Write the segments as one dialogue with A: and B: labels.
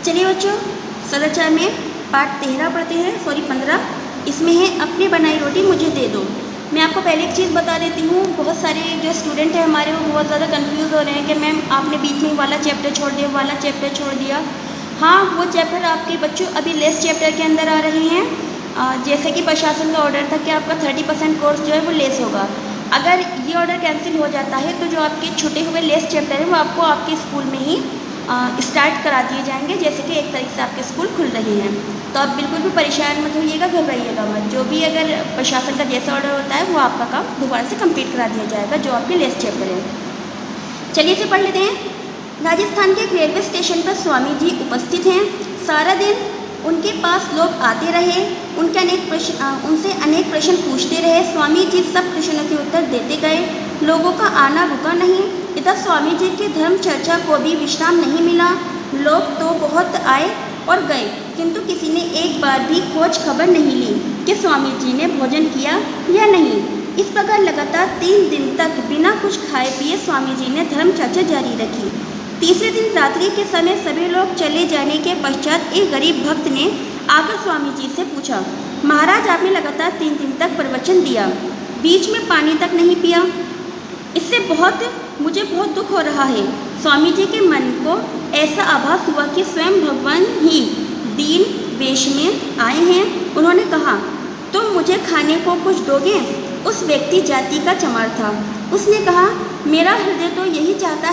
A: चलिए बच्चों, सदाचार में पाठ 13 पढ़ते हैं, 15। इसमें है अपनी बनाई रोटी मुझे दे दो। मैं आपको पहले एक चीज़ बता देती हूँ। बहुत सारे जो स्टूडेंट हैं हमारे, वो बहुत ज़्यादा कंफ्यूज हो रहे हैं कि मैम आपने बीच में वाला चैप्टर छोड़ दिया, वाला चैप्टर छोड़ दिया। हाँ, वो चैप्टर आपके बच्चों अभी लेस चैप्टर के अंदर आ रहे हैं। जैसे कि प्रशासन का ऑर्डर था कि आपका 30% कोर्स जो है वो लेस होगा। अगर ये ऑर्डर कैंसिल हो जाता है तो जो आपके छूटे हुए लेस चैप्टर हैं वो आपको आपके स्कूल में ही स्टार्ट करा दिए जाएंगे, जैसे कि 1 तारीख से आपके स्कूल खुल रहे हैं। तो आप बिल्कुल भी परेशान मत होइएगा, घबराइएगा मत। जो भी अगर प्रशासन का जैसा ऑर्डर होता है वो आपका काम दोबारा से कंप्लीट करा दिया जाएगा, जो आपके लेस चैप्टर है। चलिए इसे पढ़ लेते हैं। राजस्थान के एक रेलवे स्टेशन पर स्वामी जी उपस्थित हैं। सारा दिन उनके पास लोग आते रहे, उनसे अनेक प्रश्न पूछते रहे। स्वामी जी सब प्रश्नों के उत्तर देते गए। लोगों का आना रुका नहीं। इधर स्वामी जी की धर्म चर्चा को भी विश्राम नहीं मिला। लोग तो बहुत आए और गए, किंतु किसी ने एक बार भी खोज खबर नहीं ली कि स्वामी जी ने भोजन किया या नहीं। इस प्रकार लगातार 3 दिन तक बिना कुछ खाए पिए स्वामी जी ने धर्म चर्चा जारी रखी। तीसरे दिन रात्रि के समय सभी लोग चले जाने के पश्चात एक गरीब भक्त ने आकर स्वामी जी से पूछा, महाराज आपने लगातार 3 दिन तक प्रवचन दिया, बीच में पानी तक नहीं पिया, इससे मुझे बहुत दुख हो रहा है। स्वामी जी के मन को ऐसा आभास हुआ कि स्वयं भगवान ही दीन वेश में आए हैं। उन्होंने कहा, तुम मुझे खाने को कुछ दोगे? उस व्यक्ति जाति का चमार था। उसने कहा, मेरा हृदय तो यही चाहता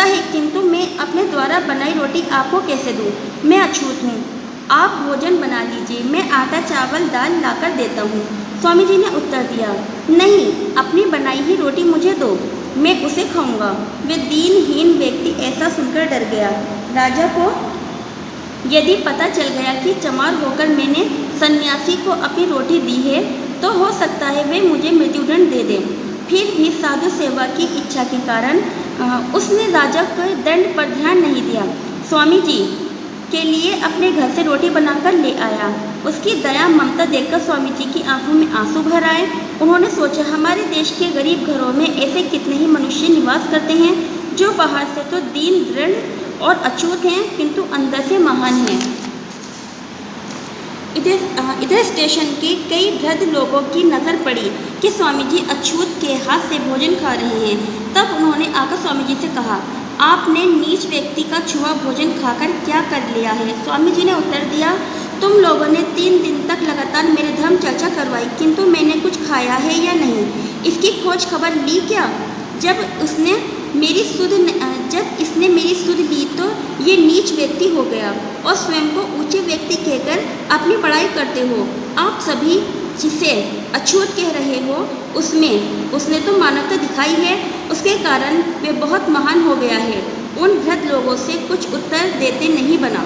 A: है, किंतु मैं अपने द्वारा बनाई रोटी आपको कैसे दूँ? मैं अछूत हूँ। आप भोजन बना लीजिए, मैं आटा चावल दाल लाकर देता हूँ। स्वामी जी ने उत्तर दिया, नहीं, अपनी बनाई ही रोटी मुझे दो, मैं उसे खाऊंगा। वे दीनहीन व्यक्ति ऐसा सुनकर डर गया। राजा को यदि पता चल गया कि चमार होकर मैंने सन्यासी को अपनी रोटी दी है तो हो सकता है वे मुझे मृत्युदंड दे दें। फिर भी साधु सेवा की इच्छा के कारण उसने राजा के दंड पर ध्यान नहीं दिया। स्वामी जी के लिए अपने घर से रोटी बनाकर ले आया। उसकी दया ममता देखकर स्वामी जी की आंखों में आंसू भर आए। उन्होंने सोचा, हमारे देश के गरीब घरों में ऐसे कितने ही मनुष्य निवास करते हैं जो बाहर से तो दीन दृढ़ और अछूत हैं, किंतु अंदर से महान हैं। इधर स्टेशन के कई वृद्ध लोगों की नज़र पड़ी कि स्वामी जी अछूत के हाथ से भोजन खा रहे हैं। तब उन्होंने आकर स्वामी जी से कहा, आपने नीच व्यक्ति का छुआ भोजन खाकर क्या कर लिया है? स्वामी जी ने उत्तर दिया, तुम लोगों ने 3 दिन तक लगातार मेरे धर्म चर्चा करवाई, किंतु मैंने कुछ खाया है या नहीं, इसकी खोज खबर ली क्या? जब इसने मेरी सुध ली तो ये नीच व्यक्ति हो गया और स्वयं को ऊंचे व्यक्ति कहकर अपनी बड़ाई करते हो। आप सभी जिसे अछूत कह रहे हो उसने तो मानवता दिखाई है, उसके कारण वे बहुत महान हो गया है। उन वृद्ध लोगों से कुछ उत्तर देते नहीं बना।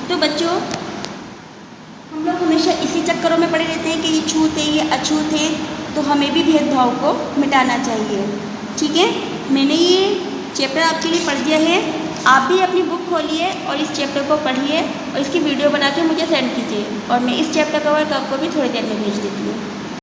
A: तो बच्चों, हम लोग हमेशा इसी चक्करों में पड़े रहते हैं कि ये छूत है, ये अछूत है, तो हमें भी भेदभाव को मिटाना चाहिए। ठीक है, मैंने ये चैप्टर आपके लिए पढ़ दिया है। आप भी अपनी बुक खोलिए और इस चैप्टर को पढ़िए और इसकी वीडियो बना के मुझे सेंड कीजिए, और मैं इस चैप्टर का वर्क आपको भी थोड़ी देर में भेज देती हूँ।